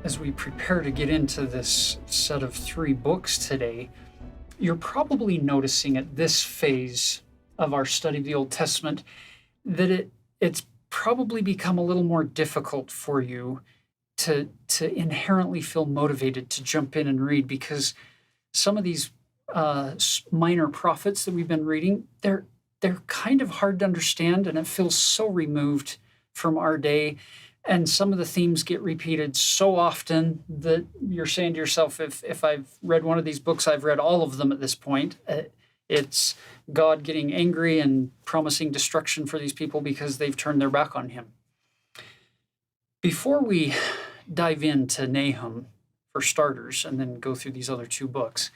as we prepare to get into this set of 3 books today, you're probably noticing at this phase of our study of the Old Testament that it's probably become a little more difficult for you to inherently feel motivated to jump in and read, because some of these minor prophets that we've been reading, they're kind of hard to understand, and it feels so removed from our day. And some of the themes get repeated so often that you're saying to yourself, if I've read one of these books, I've read all of them at this point. It's God getting angry and promising destruction for these people because they've turned their back on him. Before we dive into Nahum, for starters, and then go through these other 2 books,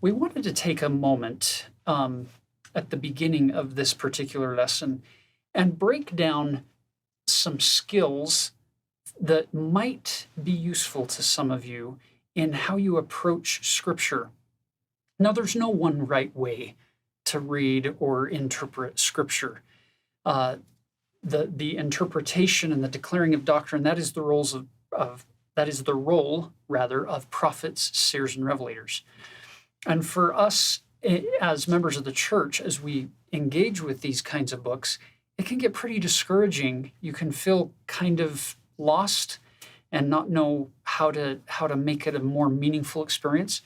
we wanted to take a moment at the beginning of this particular lesson and break down some skills that might be useful to some of you in how you approach Scripture. Now, there's no one right way to read or interpret Scripture. The interpretation and the declaring of doctrine, that is the role of prophets, seers, and revelators. And for us as members of the church, as we engage with these kinds of books, it can get pretty discouraging. You can feel kind of lost and not know how to make it a more meaningful experience.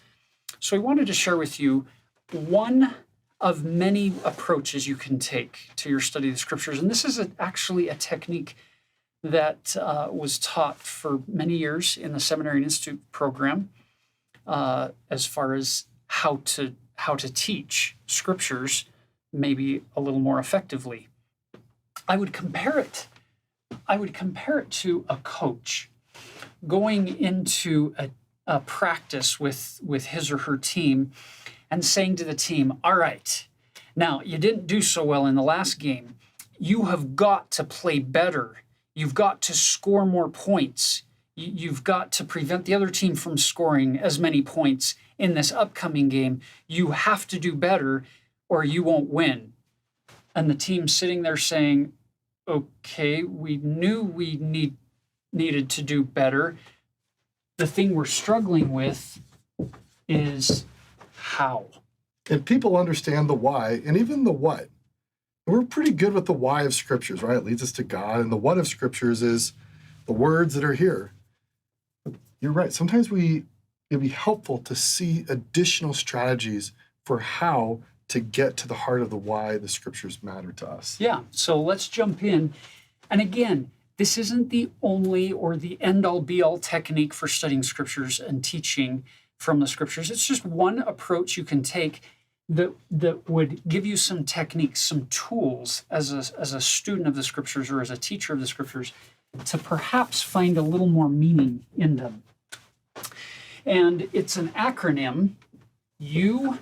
So I wanted to share with you one of many approaches you can take to your study of the Scriptures. And this is actually a technique that was taught for many years in the Seminary and Institute program, as far as how to teach Scriptures maybe a little more effectively. I would compare it to a coach going into a practice with his or her team and saying to the team, all right, now you didn't do so well in the last game. You have got to play better. You've got to score more points. You've got to prevent the other team from scoring as many points in this upcoming game. You have to do better or you won't win. And the team sitting there saying, okay, we knew we needed to do better. The thing we're struggling with is how. And people understand the why and even the what. We're pretty good with the why of Scriptures, right? It leads us to God. And the what of Scriptures is the words that are here. You're right. Sometimes it'd be helpful to see additional strategies for how to get to the heart of the why the Scriptures matter to us. Yeah, so let's jump in. And again, this isn't the only or the end-all be-all technique for studying Scriptures and teaching from the Scriptures. It's just one approach you can take that would give you some techniques, some tools as a student of the Scriptures or as a teacher of the Scriptures to perhaps find a little more meaning in them. And it's an acronym, UIA.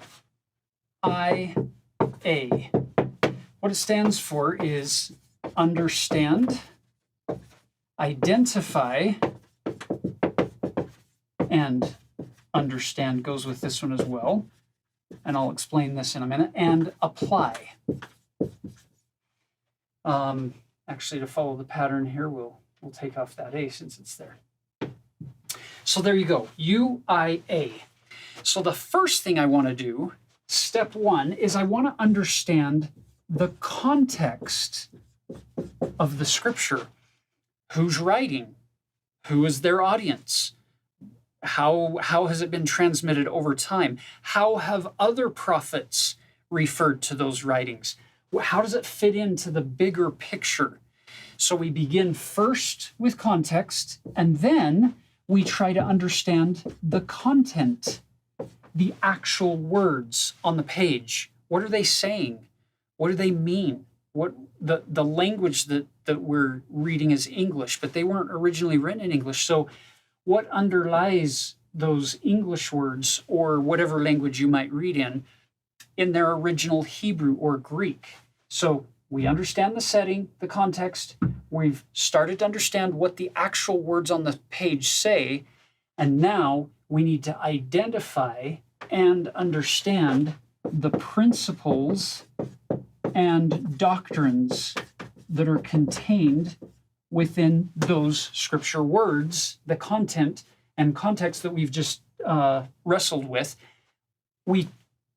What it stands for is understand, identify, and understand goes with this one as well. And I'll explain this in a minute, and apply. Actually, to follow the pattern here, we'll take off that A since it's there. So there you go, UIA. So the first thing I want to do, step 1, is I want to understand the context of the Scripture. Who's writing? Who is their audience? How has it been transmitted over time? How have other prophets referred to those writings? How does it fit into the bigger picture? So we begin first with context, and then we try to understand the content, the actual words on the page. What are they saying? What do they mean? What the language that we're reading is English, but they weren't originally written in English. So what underlies those English words or whatever language you might read in their original Hebrew or Greek? So we understand the setting, the context. We've started to understand what the actual words on the page say. And now we need to identify and understand the principles and doctrines that are contained within those scripture words, the content and context that we've just wrestled with.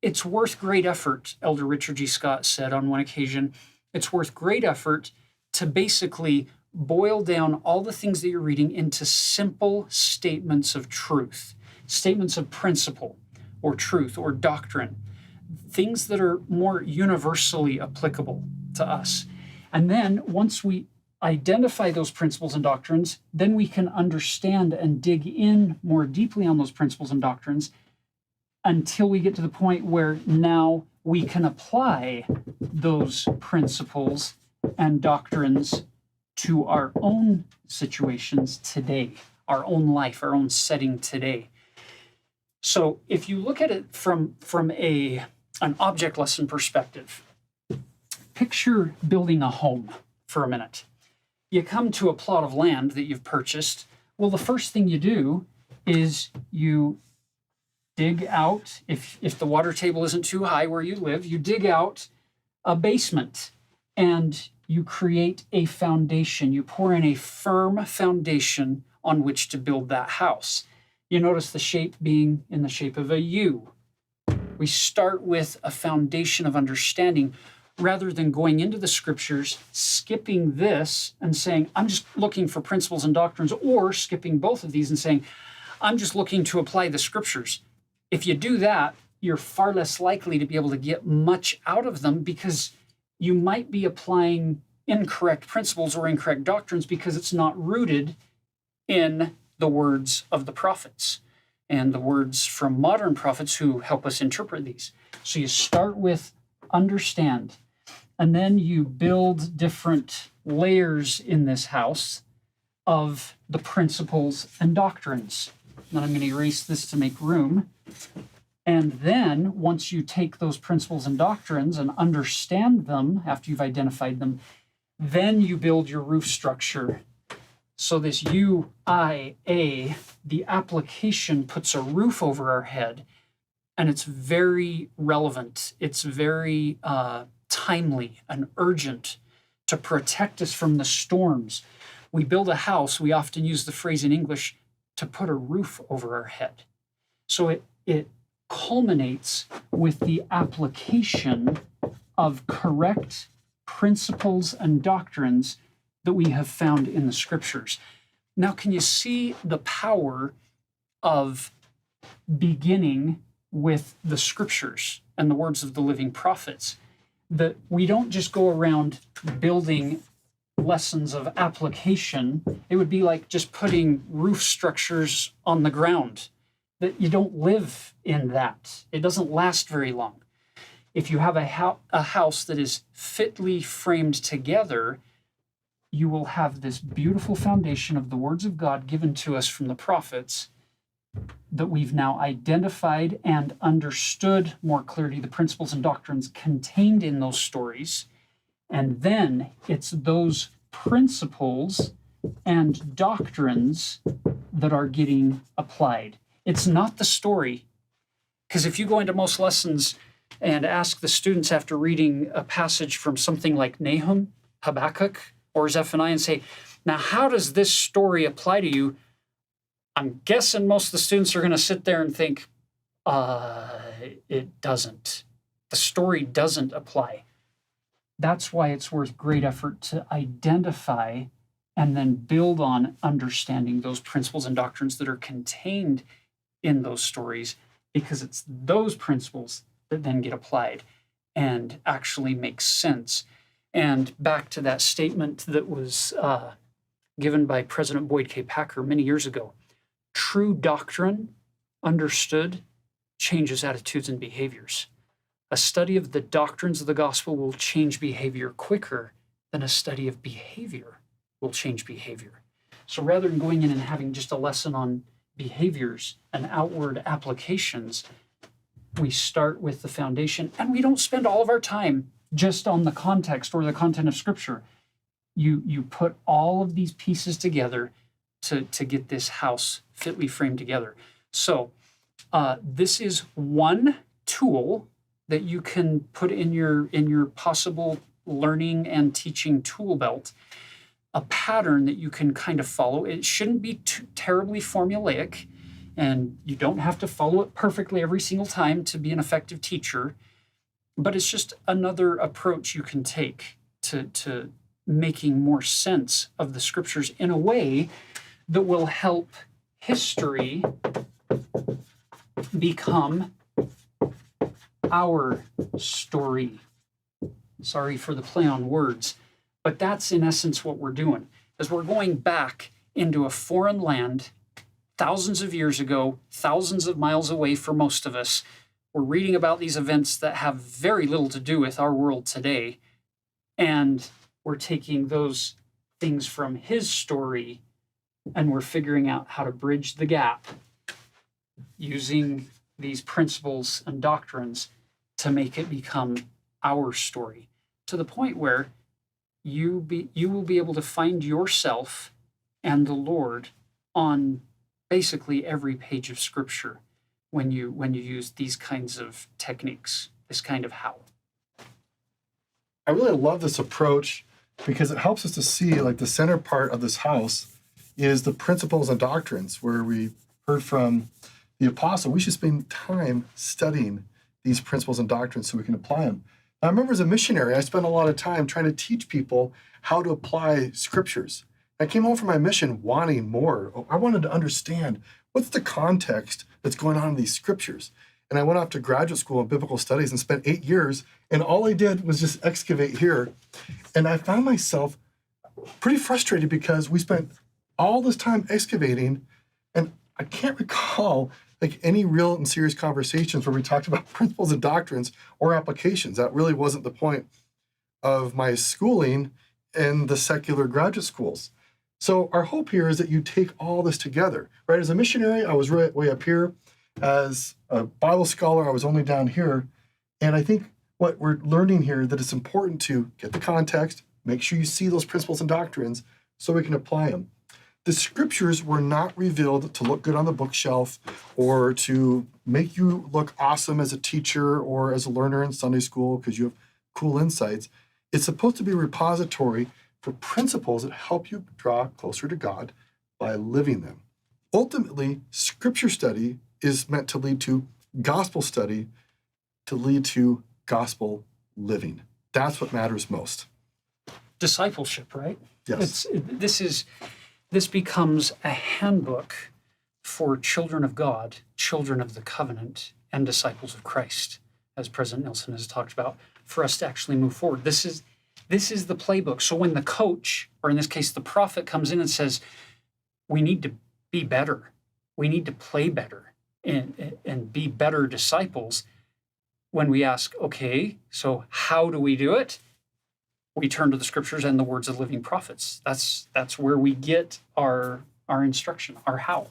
It's worth great effort, Elder Richard G. Scott said on one occasion, it's worth great effort to basically boil down all the things that you're reading into simple statements of truth, statements of principle or truth or doctrine, things that are more universally applicable to us. And then once we identify those principles and doctrines, then we can understand and dig in more deeply on those principles and doctrines until we get to the point where now we can apply those principles and doctrines to our own situations today, our own life, our own setting today. So if you look at it from an object lesson perspective, picture building a home for a minute. You come to a plot of land that you've purchased. Well, the first thing you do is you dig out, if the water table isn't too high where you live, you dig out a basement and you create a foundation. You pour in a firm foundation on which to build that house. You notice the shape being in the shape of a U. We start with a foundation of understanding rather than going into the scriptures, skipping this and saying, I'm just looking for principles and doctrines, or skipping both of these and saying, I'm just looking to apply the scriptures. If you do that, you're far less likely to be able to get much out of them because you might be applying incorrect principles or incorrect doctrines because it's not rooted in the words of the prophets and the words from modern prophets who help us interpret these. So you start with understand, and then you build different layers in this house of the principles and doctrines. Then I'm going to erase this to make room. And then once you take those principles and doctrines and understand them after you've identified them, then you build your roof structure. So this U-I-A, the application puts a roof over our head, and it's very relevant. It's very timely and urgent to protect us from the storms. We build a house, we often use the phrase in English, to put a roof over our head. So it culminates with the application of correct principles and doctrines that we have found in the scriptures. Now, can you see the power of beginning with the scriptures and the words of the living prophets? That we don't just go around building lessons of application. It would be like just putting roof structures on the ground. That you don't live in that. It doesn't last very long. If you have a house that is fitly framed together, you will have this beautiful foundation of the words of God given to us from the prophets that we've now identified and understood more clearly the principles and doctrines contained in those stories. And then it's those principles and doctrines that are getting applied. It's not the story. Because if you go into most lessons and ask the students after reading a passage from something like Nahum, Habakkuk, or Zephaniah and say, now how does this story apply to you? I'm guessing most of the students are going to sit there and think, it doesn't. The story doesn't apply. That's why it's worth great effort to identify and then build on understanding those principles and doctrines that are contained in those stories, because it's those principles that then get applied and actually make sense. And back to that statement that was given by President Boyd K. Packer many years ago, true doctrine, understood, changes attitudes and behaviors. A study of the doctrines of the gospel will change behavior quicker than a study of behavior will change behavior. So rather than going in and having just a lesson on behaviors and outward applications, we start with the foundation, and we don't spend all of our time just on the context or the content of Scripture. You put all of these pieces together to get this house fitly framed together. So this is one tool that you can put in your possible learning and teaching tool belt. a pattern that you can kind of follow. It shouldn't be too terribly formulaic, and you don't have to follow it perfectly every single time to be an effective teacher. But it's just another approach you can take to making more sense of the scriptures in a way that will help history become our story. Sorry for the play on words, but that's in essence what we're doing, is we're going back into a foreign land thousands of years ago, thousands of miles away for most of us. We're reading about these events that have very little to do with our world today, and we're taking those things from his story and we're figuring out how to bridge the gap using these principles and doctrines to make it become our story, to the point where you will be able to find yourself and the Lord on basically every page of Scripture when you use these kinds of techniques, this kind of how. I really love this approach because it helps us to see, like, the center part of this house is the principles and doctrines, where we heard from the apostle. We should spend time studying these principles and doctrines so we can apply them. I remember as a missionary, I spent a lot of time trying to teach people how to apply scriptures. I came home from my mission wanting more. I wanted to understand what's the context that's going on in these scriptures. And I went off to graduate school in biblical studies and spent 8 years. And all I did was just excavate here. And I found myself pretty frustrated because we spent all this time excavating. And I can't recall like any real and serious conversations where we talked about principles and doctrines or applications. That really wasn't the point of my schooling in the secular graduate schools. So our hope here is that you take all this together, right? As a missionary, I was way up here. As a Bible scholar, I was only down here. And I think what we're learning here, that it's important to get the context, make sure you see those principles and doctrines so we can apply them. The scriptures were not revealed to look good on the bookshelf or to make you look awesome as a teacher or as a learner in Sunday school because you have cool insights. It's supposed to be a repository for principles that help you draw closer to God by living them. Ultimately, scripture study is meant to lead to gospel study, to lead to gospel living. That's what matters most. Discipleship, right? Yes. This becomes a handbook for children of God, children of the covenant, and disciples of Christ, as President Nelson has talked about, for us to actually move forward. This is the playbook. So when the coach, or in this case, the prophet, comes in and says, we need to be better, we need to play better, and be better disciples, when we ask, okay, so how do we do it? We turn to the scriptures and the words of living prophets. That's where we get our instruction, our how.